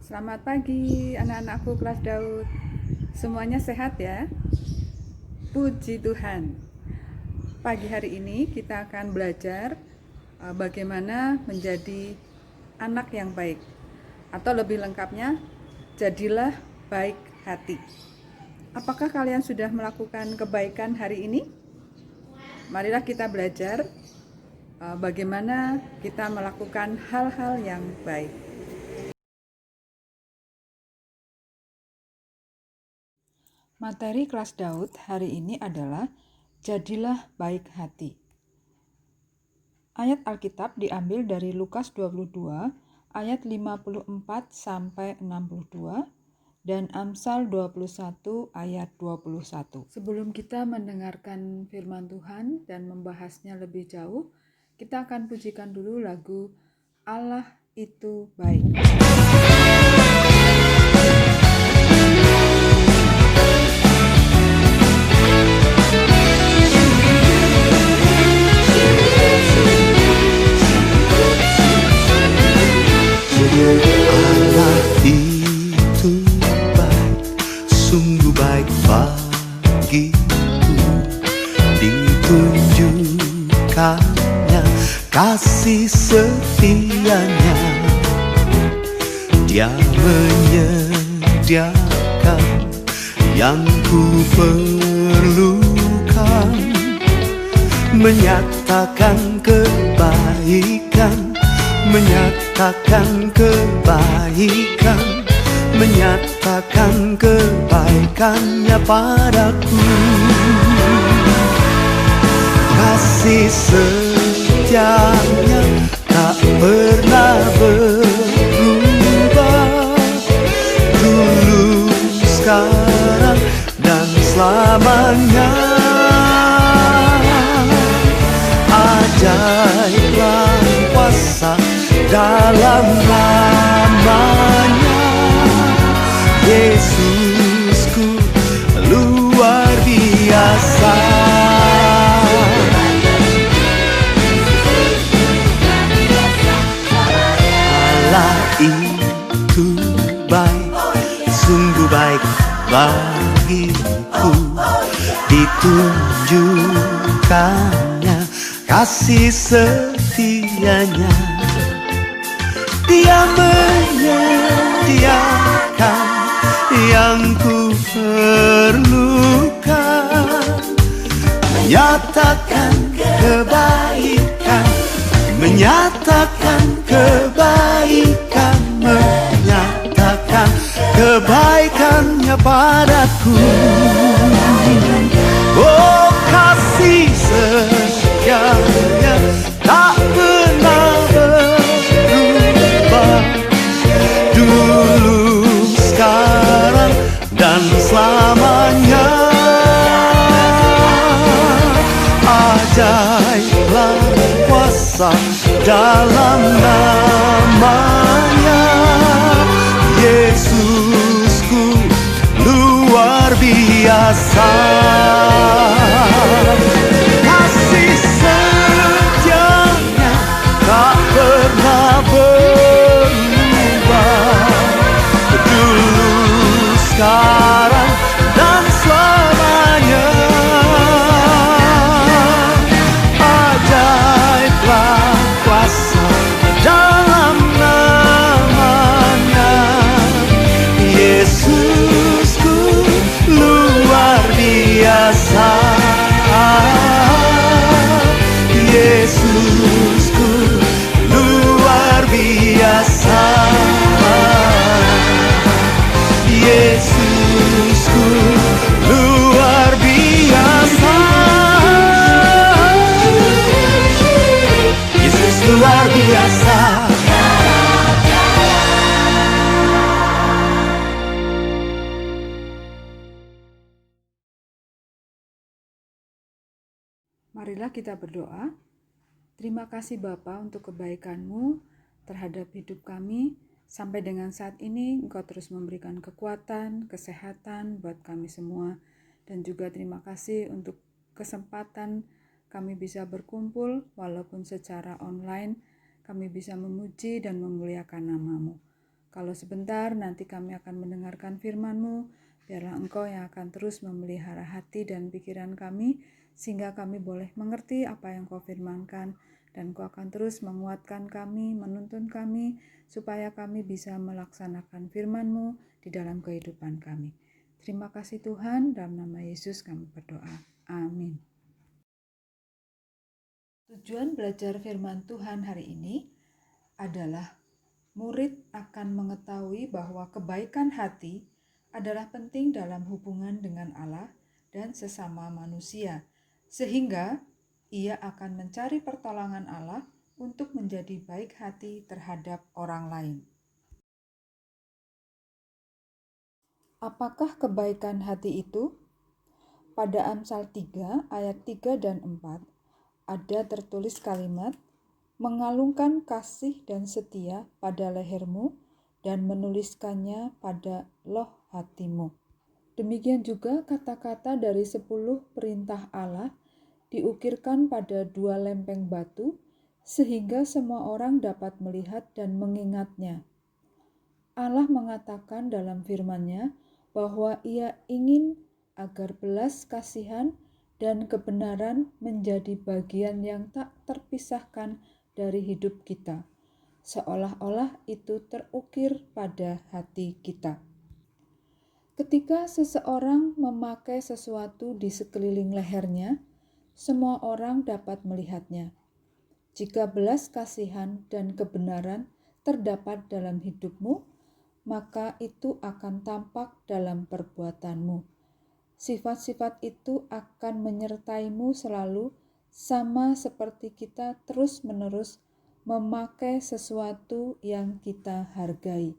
Selamat pagi anak-anakku kelas Daud. Semuanya sehat ya? Puji Tuhan. Pagi hari ini kita akan belajar bagaimana menjadi anak yang baik. Atau lebih lengkapnya, jadilah baik hati. Apakah kalian sudah melakukan kebaikan hari ini? Marilah kita belajar bagaimana kita melakukan hal-hal yang baik. Materi kelas Daud hari ini adalah jadilah baik hati. Ayat Alkitab diambil dari Lukas 22 ayat 54 sampai 62 dan Amsal 21 ayat 21. Sebelum kita mendengarkan firman Tuhan dan membahasnya lebih jauh, kita akan pujikan dulu lagu Allah itu baik. Allah itu baik, sungguh baik bagiku. Ditunjukkannya kasih setianya. Dia menyediakan yang ku perlukan, menyatakan kebaikan, menyatakan kebaikan, menyatakan kebaikannya padaku. Kasih setianya tak pernah berubah, dulu, sekarang, dan selamanya. Ajaiblah kuasa dalam namanya, Yesusku luar biasa. Allah itu baik, sungguh baik bagiku. Ditunjukkannya kasih setianya. Dia menyediakan yang ku perlukan, menyatakan kebaikan, menyatakan kebaikan, menyatakan kebaikannya padaku. Oh, kasih setianya tak pernah berubah, dulu, sekarang, dan selamanya. Ajaiblah kuasa dalam namanya, Yesusku luar biasa. Kasih setianya tak pernah berubah, dulu, sekarang, dan selamanya. Ajaiblah kuasa dalam namanya, Yesusku luar biasa. Yesusku luar biasa. Yesusku luar biasa. Yesus luar biasa. Marilah kita berdoa. Terima kasih Bapa untuk kebaikan-Mu terhadap hidup kami. Sampai dengan saat ini Engkau terus memberikan kekuatan, kesehatan buat kami semua. Dan juga terima kasih untuk kesempatan kami bisa berkumpul walaupun secara online. Kami bisa memuji dan memuliakan nama-Mu. Kalau sebentar nanti kami akan mendengarkan firman-Mu, biarlah Engkau yang akan terus memelihara hati dan pikiran kami, sehingga kami boleh mengerti apa yang Kau firmankan, dan Kau akan terus menguatkan kami, menuntun kami, supaya kami bisa melaksanakan firman-Mu di dalam kehidupan kami. Terima kasih Tuhan, dalam nama Yesus kami berdoa. Amin. Tujuan belajar firman Tuhan hari ini adalah murid akan mengetahui bahwa kebaikan hati adalah penting dalam hubungan dengan Allah dan sesama manusia, sehingga ia akan mencari pertolongan Allah untuk menjadi baik hati terhadap orang lain. Apakah kebaikan hati itu? Pada Amsal 3 ayat 3 dan 4 ada tertulis kalimat, mengalungkan kasih dan setia pada lehermu dan menuliskannya pada loh hatimu. Demikian juga kata-kata dari 10 perintah Allah diukirkan pada 2 lempeng batu sehingga semua orang dapat melihat dan mengingatnya. Allah mengatakan dalam firman-Nya bahwa Ia ingin agar belas kasihan dan kebenaran menjadi bagian yang tak terpisahkan dari hidup kita, seolah-olah itu terukir pada hati kita. Ketika seseorang memakai sesuatu di sekeliling lehernya, semua orang dapat melihatnya. Jika belas kasihan dan kebenaran terdapat dalam hidupmu, maka itu akan tampak dalam perbuatanmu. Sifat-sifat itu akan menyertaimu selalu, sama seperti kita terus-menerus memakai sesuatu yang kita hargai.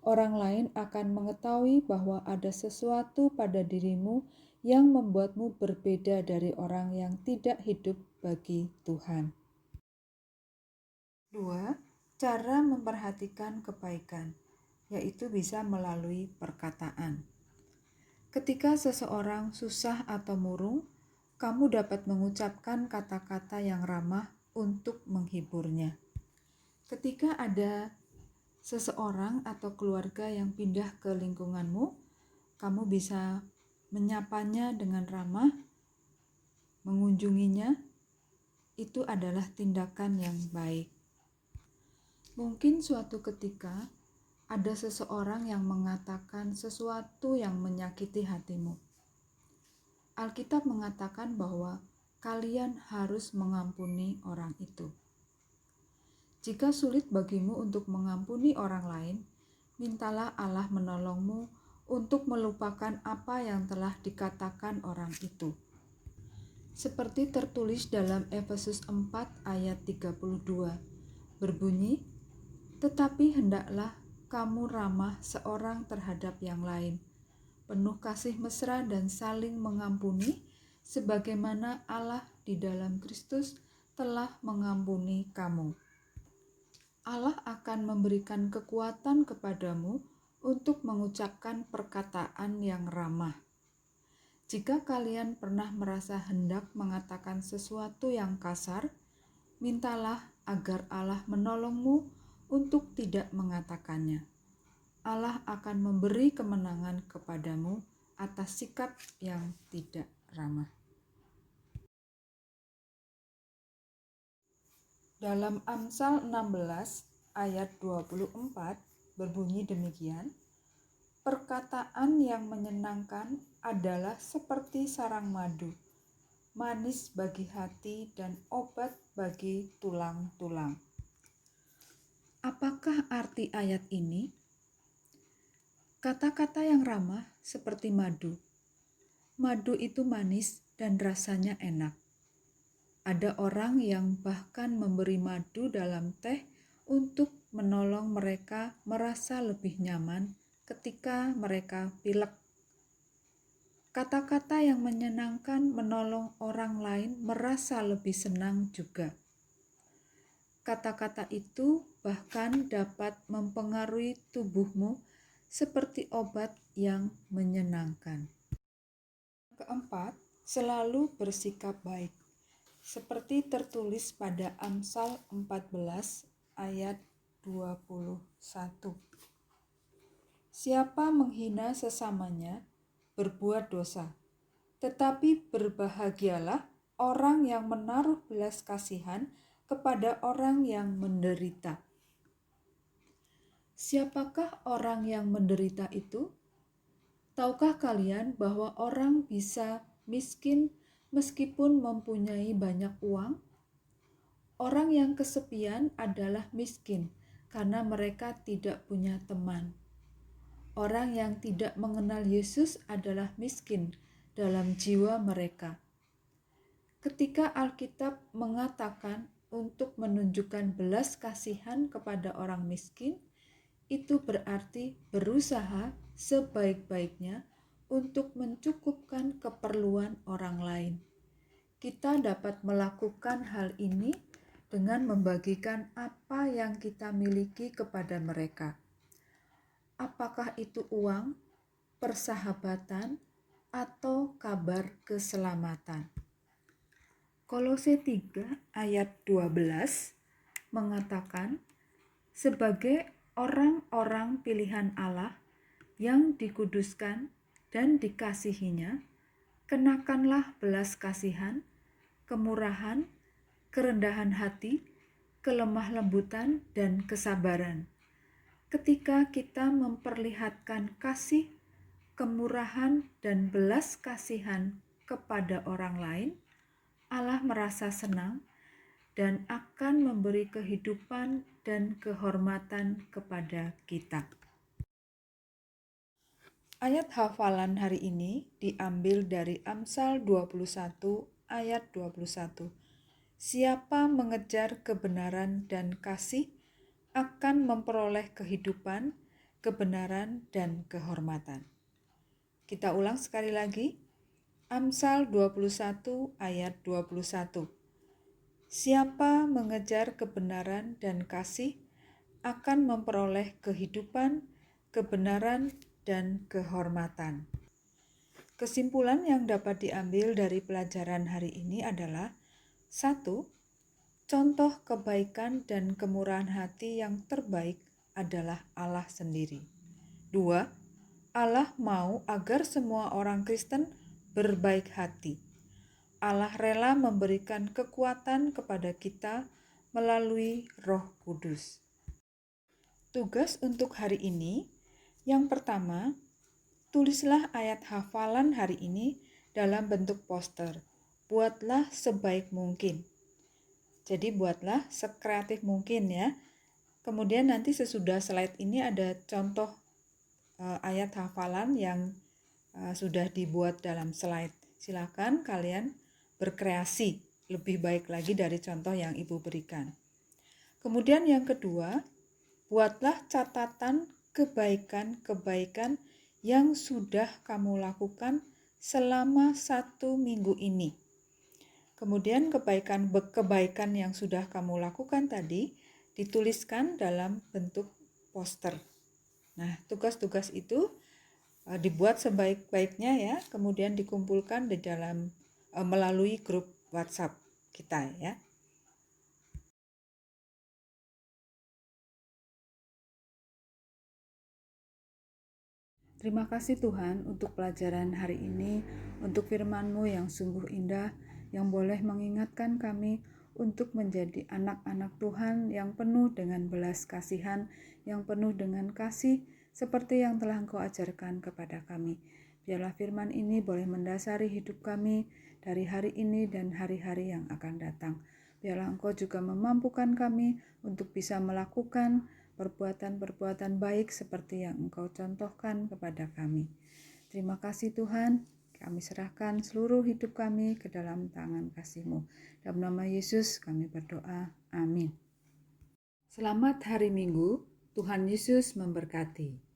Orang lain akan mengetahui bahwa ada sesuatu pada dirimu yang membuatmu berbeda dari orang yang tidak hidup bagi Tuhan. 2. Cara memperhatikan kebaikan, yaitu bisa melalui perkataan. Ketika seseorang susah atau murung, kamu dapat mengucapkan kata-kata yang ramah untuk menghiburnya. Ketika ada seseorang atau keluarga yang pindah ke lingkunganmu, kamu bisa menyapanya dengan ramah, mengunjunginya. Itu adalah tindakan yang baik. Mungkin suatu ketika ada seseorang yang mengatakan sesuatu yang menyakiti hatimu. Alkitab mengatakan bahwa kalian harus mengampuni orang itu. Jika sulit bagimu untuk mengampuni orang lain, mintalah Allah menolongmu untuk melupakan apa yang telah dikatakan orang itu. Seperti tertulis dalam Efesus 4 ayat 32, berbunyi, tetapi hendaklah kamu ramah seorang terhadap yang lain, penuh kasih mesra dan saling mengampuni, sebagaimana Allah di dalam Kristus telah mengampuni kamu. Allah akan memberikan kekuatan kepadamu untuk mengucapkan perkataan yang ramah. Jika kalian pernah merasa hendak mengatakan sesuatu yang kasar, mintalah agar Allah menolongmu untuk tidak mengatakannya. Allah akan memberi kemenangan kepadamu atas sikap yang tidak ramah. Dalam Amsal 16 ayat 24 berbunyi demikian, perkataan yang menyenangkan adalah seperti sarang madu, manis bagi hati dan obat bagi tulang-tulang. Apakah arti ayat ini? Kata-kata yang ramah seperti madu. Madu itu manis dan rasanya enak. Ada orang yang bahkan memberi madu dalam teh untuk menolong mereka merasa lebih nyaman ketika mereka pilek. Kata-kata yang menyenangkan menolong orang lain merasa lebih senang juga. Kata-kata itu bahkan dapat mempengaruhi tubuhmu seperti obat yang menyenangkan. Keempat, selalu bersikap baik. Seperti tertulis pada Amsal 14 ayat 21. Siapa menghina sesamanya berbuat dosa, tetapi berbahagialah orang yang menaruh belas kasihan kepada orang yang menderita. Siapakah orang yang menderita itu? Tahukah kalian bahwa orang bisa miskin meskipun mempunyai banyak uang? Orang yang kesepian adalah miskin karena mereka tidak punya teman. Orang yang tidak mengenal Yesus adalah miskin dalam jiwa mereka. Ketika Alkitab mengatakan untuk menunjukkan belas kasihan kepada orang miskin, itu berarti berusaha sebaik-baiknya untuk mencukupkan keperluan orang lain. Kita dapat melakukan hal ini dengan membagikan apa yang kita miliki kepada mereka. Apakah itu uang, persahabatan, atau kabar keselamatan? Kolose 3 ayat 12 mengatakan, sebagai orang-orang pilihan Allah yang dikuduskan dan dikasihinya, kenakanlah belas kasihan, kemurahan, kerendahan hati, kelemah lembutan, dan kesabaran. Ketika kita memperlihatkan kasih, kemurahan, dan belas kasihan kepada orang lain, Allah merasa senang dan akan memberi kehidupan dan kehormatan kepada kita. Ayat hafalan hari ini diambil dari Amsal 21 ayat 21. Siapa mengejar kebenaran dan kasih akan memperoleh kehidupan, kebenaran, dan kehormatan. Kita ulang sekali lagi. Amsal 21 ayat 21. Siapa mengejar kebenaran dan kasih akan memperoleh kehidupan, kebenaran, dan kehormatan. Kesimpulan yang dapat diambil dari pelajaran hari ini adalah 1. Contoh kebaikan dan kemurahan hati yang terbaik adalah Allah sendiri. 2. Allah mau agar semua orang Kristen berbaik hati. Allah rela memberikan kekuatan kepada kita melalui Roh Kudus. Tugas untuk hari ini, yang pertama, tulislah ayat hafalan hari ini dalam bentuk poster. Buatlah sebaik mungkin. Jadi buatlah sekreatif mungkin ya. Kemudian nanti sesudah slide ini ada contoh ayat hafalan yang sudah dibuat dalam slide. Silakan kalian berkreasi lebih baik lagi dari contoh yang Ibu berikan. Kemudian yang kedua, buatlah catatan kebaikan-kebaikan yang sudah kamu lakukan selama 1 minggu ini. Kemudian kebaikan yang sudah kamu lakukan tadi dituliskan dalam bentuk poster. Nah, tugas-tugas itu dibuat sebaik-baiknya ya, kemudian dikumpulkan di dalam melalui grup WhatsApp kita ya. Terima kasih Tuhan untuk pelajaran hari ini, untuk firman-Mu yang sungguh indah, yang boleh mengingatkan kami untuk menjadi anak-anak Tuhan yang penuh dengan belas kasihan, yang penuh dengan kasih, seperti yang telah Engkau ajarkan kepada kami. Biarlah firman ini boleh mendasari hidup kami dari hari ini dan hari-hari yang akan datang. Biarlah Engkau juga memampukan kami untuk bisa melakukan perbuatan-perbuatan baik seperti yang Engkau contohkan kepada kami. Terima kasih Tuhan, kami serahkan seluruh hidup kami ke dalam tangan kasih-Mu. Dalam nama Yesus kami berdoa, amin. Selamat hari Minggu, Tuhan Yesus memberkati.